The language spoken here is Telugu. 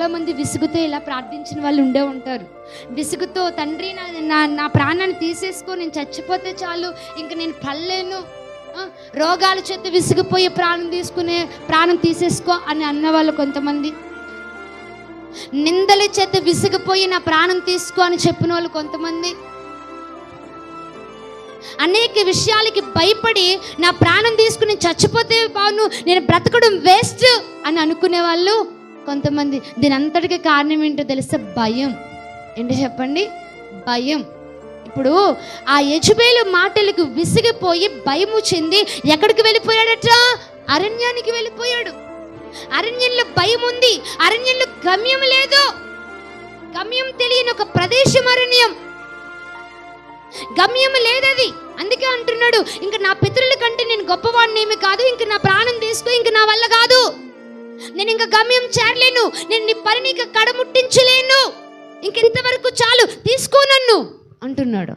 చాలామంది విసుగుతో ఇలా ప్రార్థించిన వాళ్ళు ఉండే ఉంటారు. విసుగుతో, తండ్రి నా ప్రాణాన్ని తీసేసుకో, నేను చచ్చిపోతే చాలు, ఇంక నేను పడలేను, రోగాల చేత విసిగిపోయి ప్రాణం తీసేసుకో అని అన్నవాళ్ళు కొంతమంది, నిందల చేత విసిగిపోయి నా ప్రాణం తీసుకో అని చెప్పిన వాళ్ళు కొంతమంది, అనేక విషయాలకి భయపడి నా ప్రాణం తీసుకుని చచ్చిపోతే బాను, నేను బ్రతకడం వేస్ట్ అని అనుకునే వాళ్ళు కొంతమంది. దీని అంతటికి కారణం ఏంటో తెలుసా? భయం. ఏంటో చెప్పండి? భయం. ఇప్పుడు ఆ యెజబెలు మాటలకు విసిగిపోయి భయము చెంది ఎక్కడికి వెళ్ళిపోయాడట? అరణ్యానికి వెళ్ళిపోయాడు. అరణ్యంలో భయం ఉంది, అరణ్యంలో గమ్యం లేదు, గమ్యం తెలియని ఒక ప్రదేశం అరణ్యం, గమ్యం లేదది. అందుకే అంటున్నాడు, ఇంక నా పితరుల కంటే నేను గొప్పవాడిని ఏమి కాదు, ఇంక నా ప్రాణం తీసుకో, ఇంక నా వల్ల కాదు, నేను ఇంకా గమ్యం చేరలేను, నేను నీ పని నీకు కడముట్టించలేను, ఇంక ఇంతవరకు చాలు, తీసుకో నన్ను అంటున్నాడు.